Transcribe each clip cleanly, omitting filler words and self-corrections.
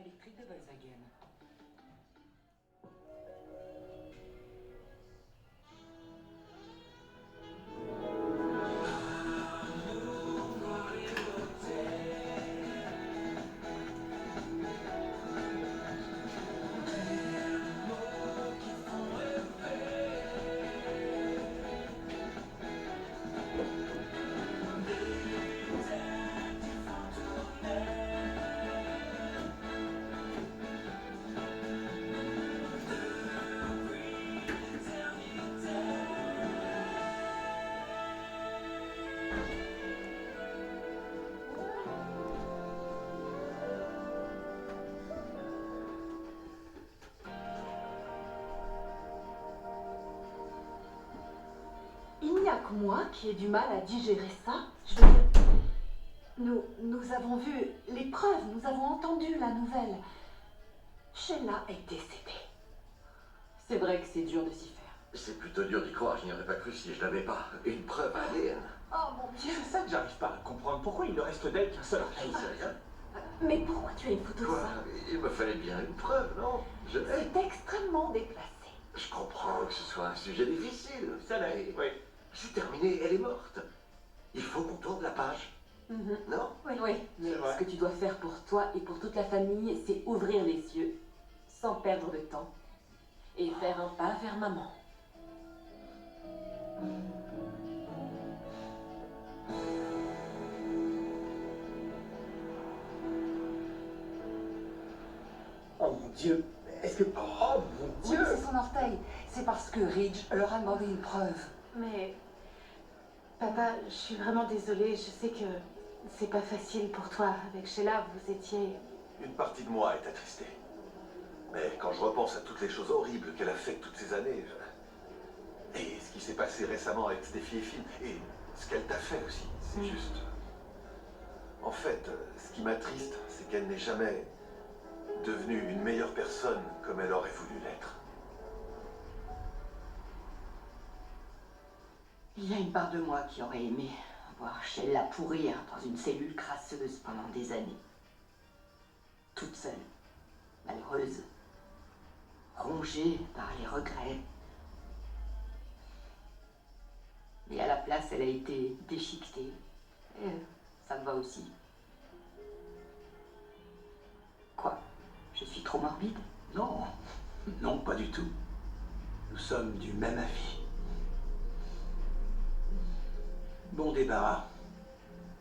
électrique de Volkswagen. Il n'y a que moi qui ai du mal à digérer ça. Je veux dire, nous avons vu les preuves, nous avons entendu la nouvelle. Sheila est décédée. C'est vrai que c'est dur de s'y faire. C'est plutôt dur d'y croire, je n'y aurais pas cru si je n'avais pas une preuve ADN. Oh mon Dieu. C'est ça que j'arrive pas à comprendre. Pourquoi il ne reste d'elle qu'un seul Je archive? sais rien. Mais pourquoi tu as une photo de Quoi? ça? Il me fallait bien une preuve, non? Je l'ai. C'est extrêmement déplacé. Je comprends que ce soit un sujet difficile. Ça l'est, oui. C'est terminé, elle est morte. Il faut qu'on tourne la page, non? Oui. Mais C'est vrai. ce que tu dois faire pour toi et pour toute la famille, c'est ouvrir les yeux, sans perdre de temps, et faire un pas vers maman. Oh mon Dieu. Est-ce que... Oh mon Oui, Dieu. c'est son orteil. C'est parce que Ridge leur a demandé une preuve. Mais... Papa, je suis vraiment désolée. Je sais que c'est pas facile pour toi. Avec Sheila, vous étiez... Une partie de moi est attristée. Mais quand je repense à toutes les choses horribles qu'elle a faites toutes ces années, et ce qui s'est passé récemment avec Steffi et Finn, et ce qu'elle t'a fait aussi, c'est juste... En fait, ce qui m'attriste, c'est qu'elle n'est jamais devenue une meilleure personne comme elle aurait voulu l'être. Il y a une part de moi qui aurait aimé voir Sheila pourrir dans une cellule crasseuse pendant des années. Toute seule, malheureuse, rongée par les regrets. Et à la place, elle a été déchiquetée. Et ça me va aussi. Quoi? Je suis trop morbide? Non, non, pas du tout. Nous sommes du même avis. Bon débarras.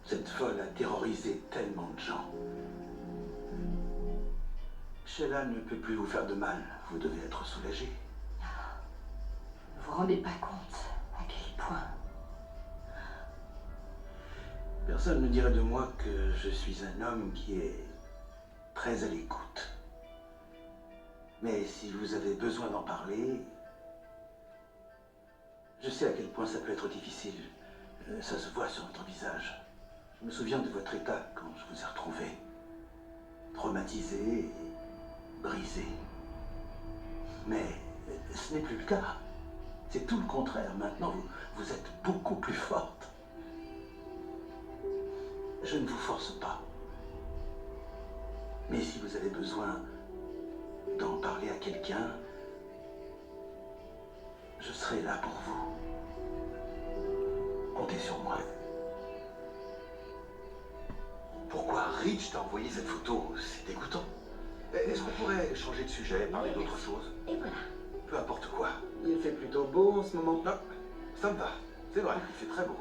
Cette folle a terrorisé tellement de gens. Sheila ne peut plus vous faire de mal. Vous devez être soulagé. Vous vous rendez pas compte à quel point? Personne ne dirait de moi que je suis un homme qui est très à l'écoute. Mais si vous avez besoin d'en parler, je sais à quel point ça peut être difficile. Ça se voit sur votre visage. Je me souviens de votre état quand je vous ai retrouvé. Traumatisé et brisé. Mais ce n'est plus le cas. C'est tout le contraire. Maintenant, vous êtes beaucoup plus forte. Je ne vous force pas. Mais si vous avez besoin d'en parler à quelqu'un, je serai là pour vous. Comptez sur moi. Pourquoi Ridge t'a envoyé cette photo? C'est dégoûtant. Est-ce qu'on pourrait changer de sujet, parler d'autre chose? Et voilà. Peu importe quoi. Il fait plutôt beau en ce moment. Non, ça me va. C'est vrai, il fait très beau.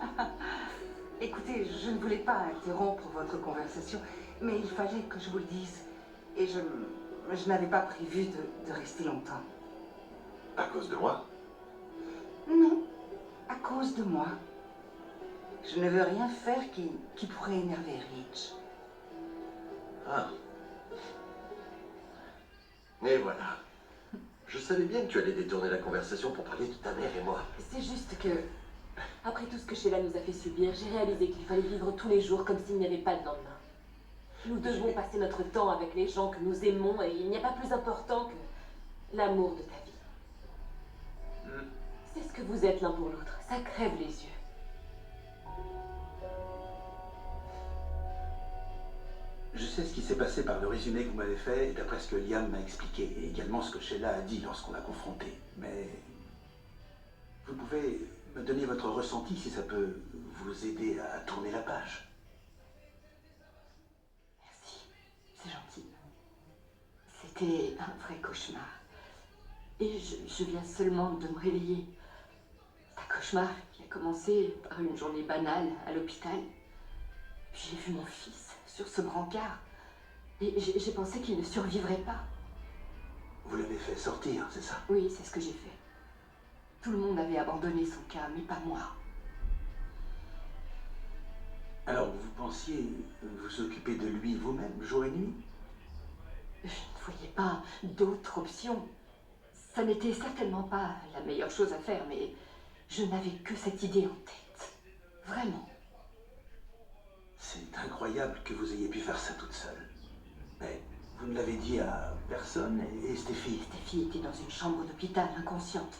Écoutez, je ne voulais pas interrompre votre conversation, mais il fallait que je vous le dise. Et je n'avais pas prévu de rester longtemps. À cause de moi? Non, à cause de moi. Je ne veux rien faire qui pourrait énerver Ridge. Ah. Et voilà. Je savais bien que tu allais détourner la conversation pour parler de ta mère et moi. C'est juste que, après tout ce que Sheila nous a fait subir, j'ai réalisé qu'il fallait vivre tous les jours comme s'il n'y avait pas de lendemain. Nous devons passer notre temps avec les gens que nous aimons et il n'y a pas plus important que l'amour de ta vie. C'est ce que vous êtes l'un pour l'autre. Ça crève les yeux. Je sais ce qui s'est passé par le résumé que vous m'avez fait et d'après ce que Liam m'a expliqué, et également ce que Sheila a dit lorsqu'on l'a confronté. Mais vous pouvez me donner votre ressenti si ça peut vous aider à tourner la page. Merci, c'est gentil. C'était un vrai cauchemar. Et je viens seulement de me réveiller. C'est un cauchemar qui a commencé par une journée banale à l'hôpital. Puis j'ai vu mon fils sur ce brancard. Et j'ai pensé qu'il ne survivrait pas. Vous l'avez fait sortir, c'est ça? Oui, c'est ce que j'ai fait. Tout le monde avait abandonné son cas, mais pas moi. Alors vous pensiez vous occuper de lui vous-même, jour et nuit? Je ne voyais pas d'autre option. Ça n'était certainement pas la meilleure chose à faire, mais je n'avais que cette idée en tête. Vraiment. C'est incroyable que vous ayez pu faire ça toute seule. Mais vous ne l'avez dit à personne et Stéphie Stéphie était dans une chambre d'hôpital inconsciente.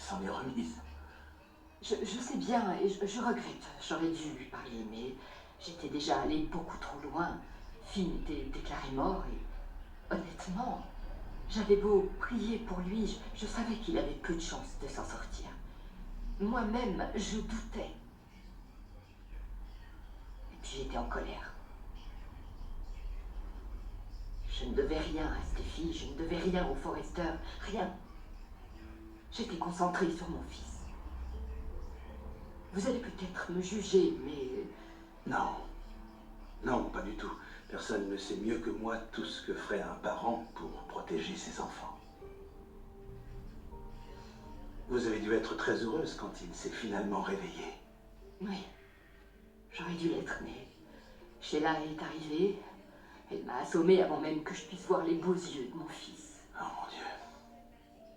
s'en est remise. Je sais bien et je regrette. J'aurais dû lui parler, mais j'étais déjà allée beaucoup trop loin. Finn était déclaré mort et honnêtement, j'avais beau prier pour lui, je savais qu'il avait peu de chances de s'en sortir. Moi-même, je doutais. Et puis j'étais en colère. Je ne devais rien à Stéphie, je ne devais rien au Forrester, rien. J'étais concentrée sur mon fils. Vous allez peut-être me juger, mais... Non. Non, pas du tout. Personne ne sait mieux que moi tout ce que ferait un parent pour protéger ses enfants. Vous avez dû être très heureuse quand il s'est finalement réveillé. Oui, j'aurais dû l'être, mais Sheila est arrivée. Elle m'a assommée avant même que je puisse voir les beaux yeux de mon fils. Oh mon Dieu.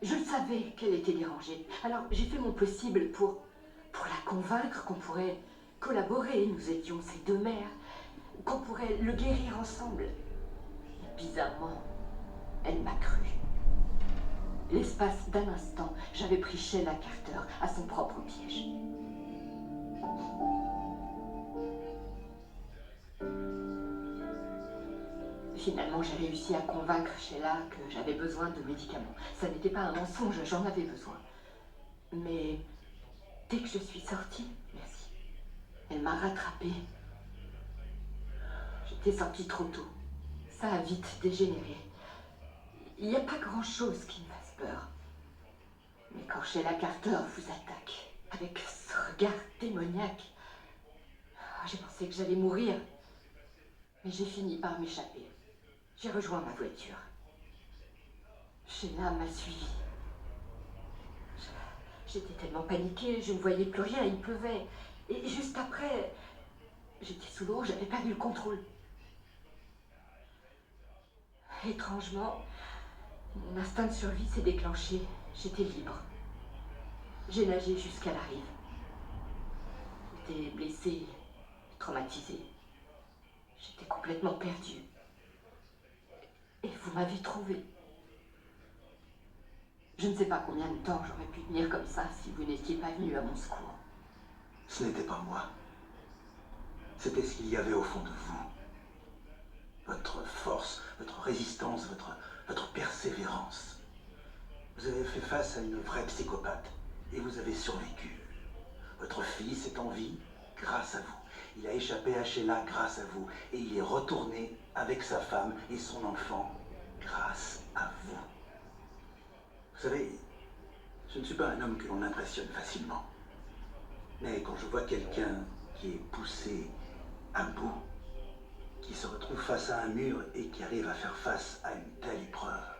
Je savais qu'elle était dérangée, alors j'ai fait mon possible pour la convaincre qu'on pourrait collaborer. Nous étions ses deux mères, qu'on pourrait le guérir ensemble. Et bizarrement, elle m'a cru. L'espace d'un instant, j'avais pris Sheila Carter à son propre piège. Finalement, j'ai réussi à convaincre Sheila que j'avais besoin de médicaments. Ça n'était pas un mensonge, j'en avais besoin. Mais dès que je suis sortie, merci, elle m'a rattrapée. J'étais sortie trop tôt. Ça a vite dégénéré. Il n'y a pas grand-chose qui me fasse peur. Mais quand Sheila Carter vous attaque, avec ce regard démoniaque, j'ai pensé que j'allais mourir. Mais j'ai fini par m'échapper. J'ai rejoint ma voiture. Sheila m'a suivi. J'étais tellement paniquée, je ne voyais plus rien, il pleuvait. Et juste après, j'étais sous l'eau, j'avais perdu le contrôle. Étrangement, mon instinct de survie s'est déclenché. J'étais libre. J'ai nagé jusqu'à la rive. J'étais blessée, traumatisée. J'étais complètement perdue. Et vous m'avez trouvée. Je ne sais pas combien de temps j'aurais pu tenir comme ça si vous n'étiez pas venu à mon secours. Ce n'était pas moi. C'était ce qu'il y avait au fond de vous. Votre force, votre résistance, votre persévérance. Vous avez fait face à une vraie psychopathe et vous avez survécu. Votre fils est en vie grâce à vous. Il a échappé à Sheila grâce à vous et il est retourné avec sa femme et son enfant grâce à vous. Vous savez, je ne suis pas un homme que l'on impressionne facilement. Mais quand je vois quelqu'un qui est poussé à bout, qui se retrouve face à un mur et qui arrive à faire face à une telle épreuve,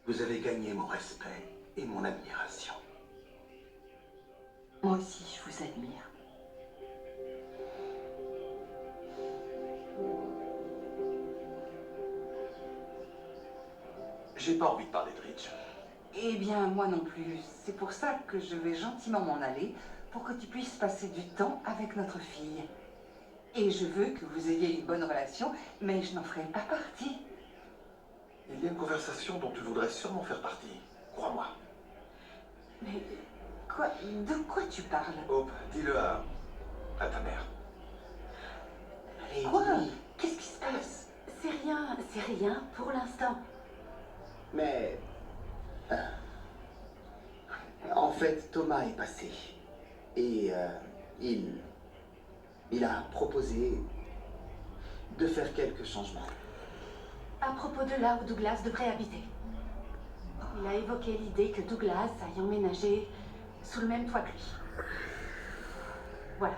vous avez gagné mon respect et mon admiration. Moi aussi, je vous admire. J'ai pas envie de parler de Rich. Eh bien, moi non plus. C'est pour ça que je vais gentiment m'en aller, pour que tu puisses passer du temps avec notre fille. Et je veux que vous ayez une bonne relation, mais je n'en ferai pas partie. Il y a une conversation dont tu voudrais sûrement faire partie. Crois-moi. Mais quoi? De quoi tu parles? Hope, dis-le à ta mère. Et Quoi? dis-lui. Qu'est-ce qui se passe? C'est rien pour l'instant. Mais... en fait, Thomas est passé. Et il a proposé de faire quelques changements. À propos de là où Douglas devrait habiter. Il a évoqué l'idée que Douglas aille emménager sous le même toit que lui. Voilà.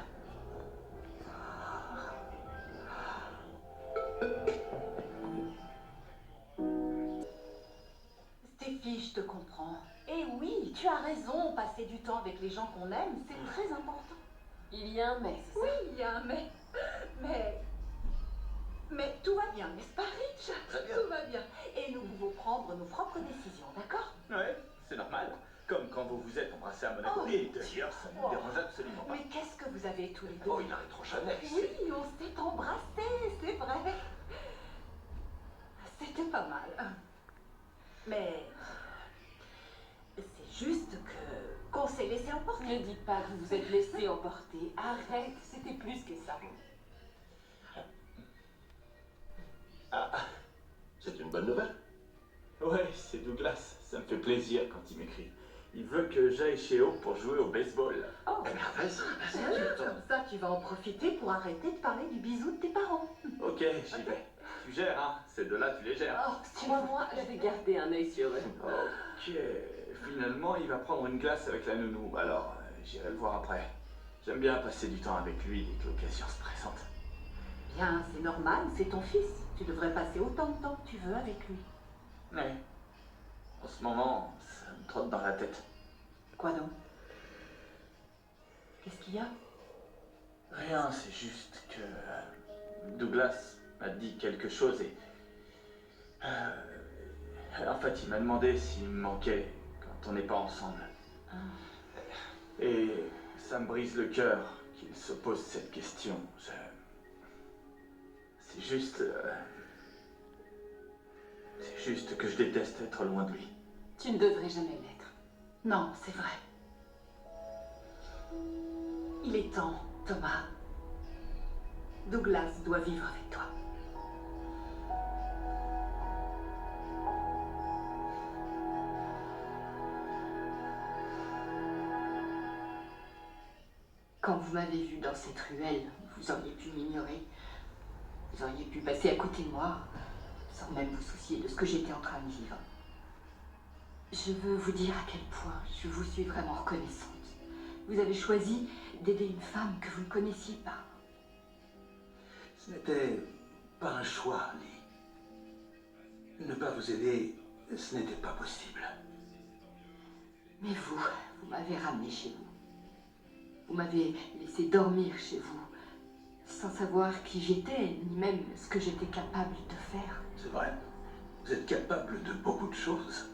Stéphie, je te comprends. Et oui, tu as raison, passer du temps avec les gens qu'on aime, c'est très important. Il y a un mais, c'est ça? Oui, il y a un mais. Mais tout va bien, n'est-ce pas, Rich? Très bien. Tout va bien. Et nous pouvons prendre nos propres décisions, d'accord? Ouais, c'est normal. Comme quand vous vous êtes embrassés à Monaco. Oh, Et d'ailleurs, ça ne me oh. dérange absolument pas. Mais qu'est-ce que vous avez tous les deux? Oh, ils n'arrêteront jamais. Oui, on s'est embrassés, c'est vrai. C'était pas mal. Mais c'est juste qu'on s'est laissé emporter. Ne dis pas que vous vous êtes laissé emporter. Arrête, c'était plus que ça. Ah, c'est une bonne nouvelle. Ouais, c'est Douglas. Ça me fait plaisir quand il m'écrit. Il veut que j'aille chez Hope pour jouer au baseball. Oh, Eh bien, vas-y, comme ça, tu vas en profiter pour arrêter de parler du bisou de tes parents. Ok, j'y vais. Tu gères, hein. Ces deux-là, tu les gères. Oh, Crois-moi, je vais garder un œil sur eux. Ok. Finalement, il va prendre une glace avec la nounou. Alors, j'irai le voir après. J'aime bien passer du temps avec lui dès que l'occasion se présente. bien, c'est normal, c'est ton fils. Tu devrais passer autant de temps que tu veux avec lui. Ouais. En ce moment, ça me trotte dans la tête. Quoi donc? Qu'est-ce qu'il y a? Rien, c'est juste que Douglas m'a dit quelque chose et... en fait, il m'a demandé s'il me manquait quand on n'est pas ensemble. Et ça me brise le cœur qu'il se pose cette question. C'est juste... c'est juste que je déteste être loin de lui. Tu ne devrais jamais l'être. Non, c'est vrai. Il est temps, Thomas. Douglas doit vivre avec toi. Quand vous m'avez vu dans cette ruelle, vous auriez pu m'ignorer. Vous auriez pu passer à côté de moi, sans même vous soucier de ce que j'étais en train de vivre. Je veux vous dire à quel point je vous suis vraiment reconnaissante. Vous avez choisi d'aider une femme que vous ne connaissiez pas. Ce n'était pas un choix, Lee. Ne pas vous aider, ce n'était pas possible. Mais vous m'avez ramené chez vous. Vous m'avez laissé dormir chez vous, sans savoir qui j'étais, ni même ce que j'étais capable de faire. C'est vrai. Vous êtes capable de beaucoup de choses.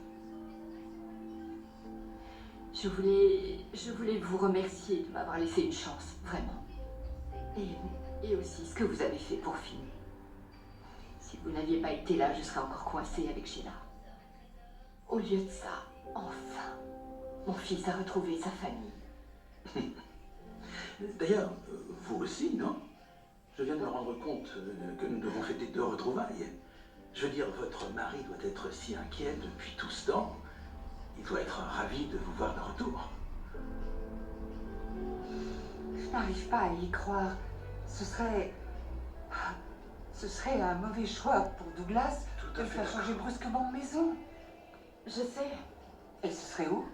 Je voulais vous remercier de m'avoir laissé une chance, vraiment. Et aussi ce que vous avez fait pour Finn. Si vous n'aviez pas été là, je serais encore coincée avec Sheila. Au lieu de ça, enfin, mon fils a retrouvé sa famille. D'ailleurs, vous aussi, non? Je viens de me rendre compte que nous devons fêter 2 retrouvailles. Je veux dire, votre mari doit être si inquiet depuis tout ce temps. Il doit être ravi de vous voir de retour. Je n'arrive pas à y croire. Ce serait un mauvais choix pour Douglas de le faire changer brusquement de maison. Je sais. Et ce serait où?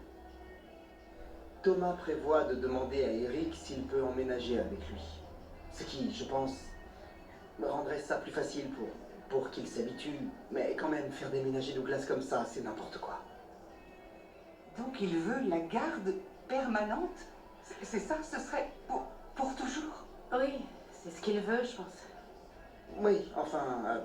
Thomas prévoit de demander à Eric s'il peut emménager avec lui. Ce qui, je pense, me rendrait ça plus facile pour qu'il s'habitue. Mais quand même, faire déménager Douglas comme ça, c'est n'importe quoi. Donc il veut la garde permanente? C'est ça, ce serait pour toujours? Oui, c'est ce qu'il veut, je pense. Oui, enfin,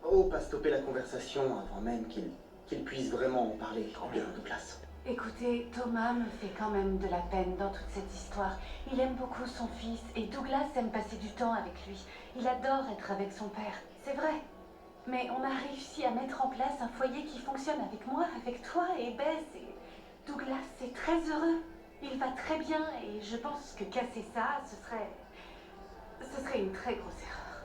Hope a stoppé la conversation avant même qu'il puisse vraiment en parler avec Douglas. Écoutez, Thomas me fait quand même de la peine dans toute cette histoire. Il aime beaucoup son fils et Douglas aime passer du temps avec lui. Il adore être avec son père, c'est vrai. Mais on a réussi à mettre en place un foyer qui fonctionne avec moi, avec toi et Bess. Et Douglas est très heureux. Il va très bien et je pense que casser ça, ce serait une très grosse erreur.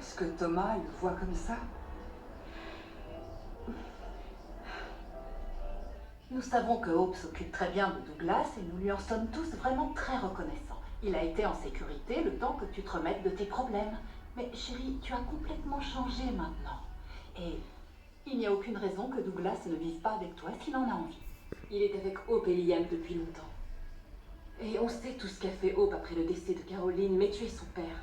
Est-ce que Thomas le voit comme ça? Nous savons que Hope s'occupe très bien de Douglas et nous lui en sommes tous vraiment très reconnaissants. Il a été en sécurité le temps que tu te remettes de tes problèmes. Mais chérie, tu as complètement changé maintenant. Et il n'y a aucune raison que Douglas ne vive pas avec toi s'il en a envie. Il est avec Hope et Liam depuis longtemps. Et on sait tout ce qu'a fait Hope après le décès de Caroline, mais tu es son père.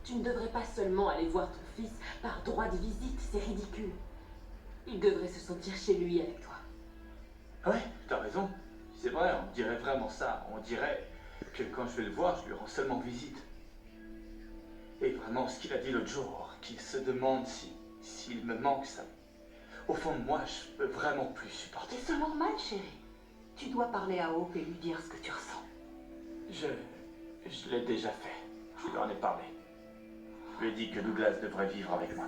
Tu ne devrais pas seulement aller voir ton fils par droit de visite, c'est ridicule. Il devrait se sentir chez lui avec toi. Ouais, t'as raison. C'est vrai, on dirait vraiment ça. On dirait que quand je vais le voir, je lui rends seulement visite. Et vraiment, ce qu'il a dit l'autre jour, qu'il se demande s'il me manque, ça... Au fond de moi, je peux vraiment plus supporter C'est ça. normal, chérie. Tu dois parler à Hope et lui dire ce que tu ressens. Je l'ai déjà fait. Je lui en ai parlé. Je lui ai dit que Douglas devrait vivre avec moi.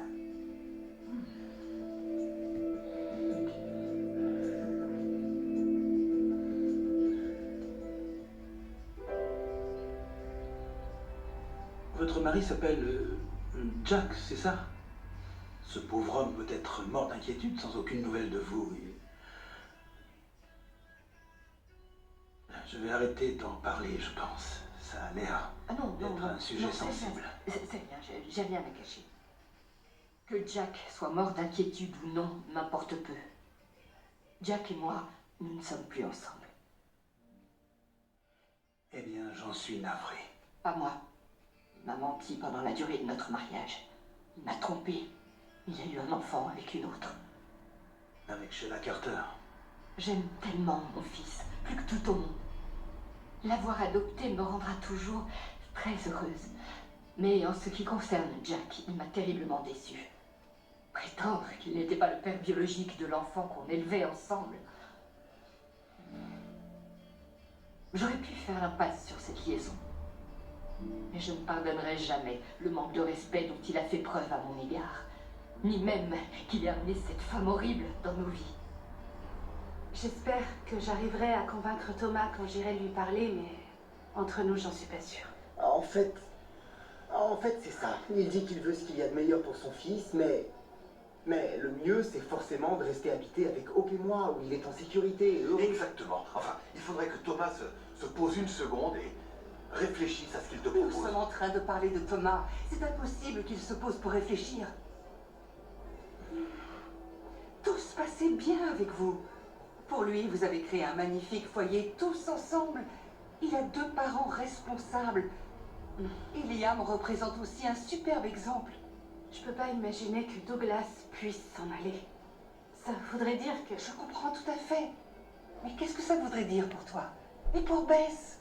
Votre mari s'appelle Jack, c'est ça? Ce pauvre homme peut être mort d'inquiétude sans aucune nouvelle de vous. Je vais arrêter d'en parler, je pense. Ça a l'air Ah non, non, d'être non. un sujet Non, sensible. C'est rien, j'ai rien à cacher. Que Jack soit mort d'inquiétude ou non, m'importe peu. Jack et moi, nous ne sommes plus ensemble. Eh bien, j'en suis navré. Pas moi. Il m'a menti pendant la durée de notre mariage. Il m'a trompé. Il a eu un enfant avec une autre. Avec Sheila Carter. J'aime tellement mon fils, plus que tout au monde. L'avoir adopté me rendra toujours très heureuse. Mais en ce qui concerne Jack, il m'a terriblement déçue. Prétendre qu'il n'était pas le père biologique de l'enfant qu'on élevait ensemble. J'aurais pu faire l'impasse sur cette liaison. Mais je ne pardonnerai jamais le manque de respect dont il a fait preuve à mon égard. Ni même qu'il ait amené cette femme horrible dans nos vies. J'espère que j'arriverai à convaincre Thomas quand j'irai lui parler, mais entre nous, j'en suis pas sûre. En fait, c'est ça. Il dit qu'il veut ce qu'il y a de meilleur pour son fils, mais le mieux, c'est forcément de rester habité avec Hope et moi, où il est en sécurité et heureux. Exactement. Enfin, il faudrait que Thomas se pose une seconde et réfléchisse à ce qu'il te Nous propose. sommes en train de parler de Thomas. C'est impossible qu'il se pose pour réfléchir. Tout se passait bien avec vous. Pour lui, vous avez créé un magnifique foyer tous ensemble. Il a 2 parents responsables. Et Liam représente aussi un superbe exemple. Je peux pas imaginer que Douglas puisse s'en aller. Ça voudrait dire que... Je comprends tout à fait. Mais qu'est-ce que ça voudrait dire pour toi? Et pour Bess?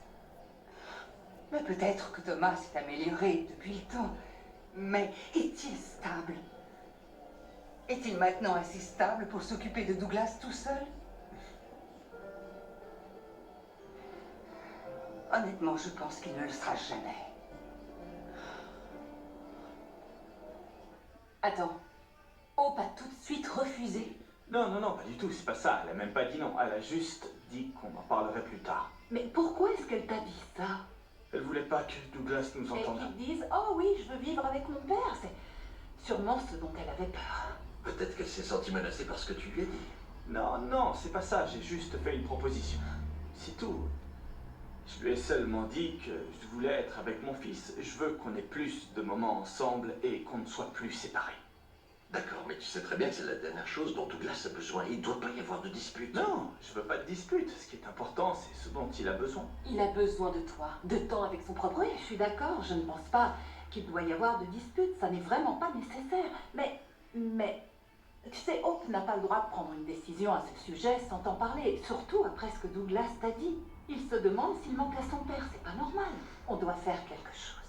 Mais peut-être que Thomas s'est amélioré depuis le temps. Mais est-il stable? Est-il maintenant assez stable pour s'occuper de Douglas tout seul? Honnêtement, je pense qu'il ne le sera jamais. Attends. Hope a tout de suite refusé. Non, non, non, pas du tout, c'est pas ça. Elle a même pas dit non. Elle a juste dit qu'on en parlerait plus tard. Mais pourquoi est-ce qu'elle t'a dit ça? Elle voulait pas que Douglas nous Et entende. qu'ils disent « Oh oui, je veux vivre avec mon père ». C'est sûrement ce dont elle avait peur. Peut-être qu'elle s'est sentie menacée par ce que tu lui as dit. Non, non, c'est pas ça. J'ai juste fait une proposition. C'est tout. Je lui ai seulement dit que je voulais être avec mon fils. Je veux qu'on ait plus de moments ensemble et qu'on ne soit plus séparés. D'accord, mais tu sais très bien que c'est la dernière chose dont Douglas a besoin. Il ne doit pas y avoir de dispute. Non, je veux pas de dispute. Ce qui est important, c'est ce dont il a besoin. Il a besoin de toi, de temps avec son propre... Oui, je suis d'accord, je ne pense pas qu'il doit y avoir de dispute, ça n'est vraiment pas nécessaire. Mais, tu sais, Hope n'a pas le droit de prendre une décision à ce sujet sans t'en parler, surtout après ce que Douglas t'a dit. Il se demande s'il manque à son père, c'est pas normal. On doit faire quelque chose.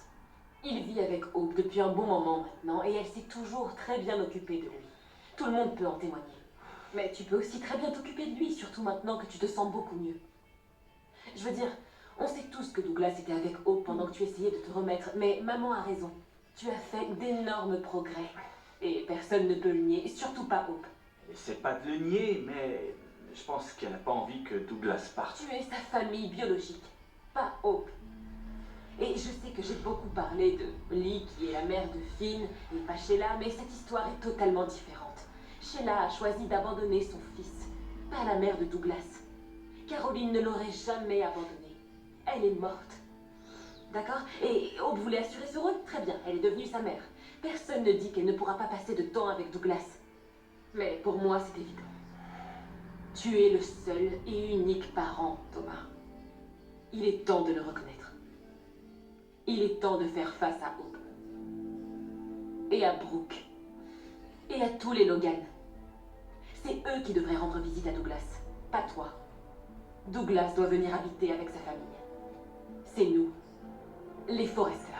Il vit avec Hope depuis un bon moment maintenant et elle s'est toujours très bien occupée de lui. Tout le monde peut en témoigner. Mais tu peux aussi très bien t'occuper de lui, surtout maintenant que tu te sens beaucoup mieux. Je veux dire, on sait tous que Douglas était avec Hope pendant que tu essayais de te remettre, mais maman a raison. Tu as fait d'énormes progrès. Et personne ne peut le nier, surtout pas Hope. C'est pas de le nier, mais je pense qu'elle n'a pas envie que Douglas parte. Tu es sa famille biologique, pas Hope. Et je sais que j'ai beaucoup parlé de Lee, qui est la mère de Finn, et pas Sheila, mais cette histoire est totalement différente. Sheila a choisi d'abandonner son fils, pas la mère de Douglas. Caroline ne l'aurait jamais abandonné. Elle est morte. D'accord? Et Hope voulait assurer ce rôle? Très bien, elle est devenue sa mère. Personne ne dit qu'elle ne pourra pas passer de temps avec Douglas. Mais pour moi, c'est évident. Tu es le seul et unique parent, Thomas. Il est temps de le reconnaître. Il est temps de faire face à Hope. Et à Brooke. Et à tous les Logan. C'est eux qui devraient rendre visite à Douglas, pas toi. Douglas doit venir habiter avec sa famille. C'est nous, les Forrester.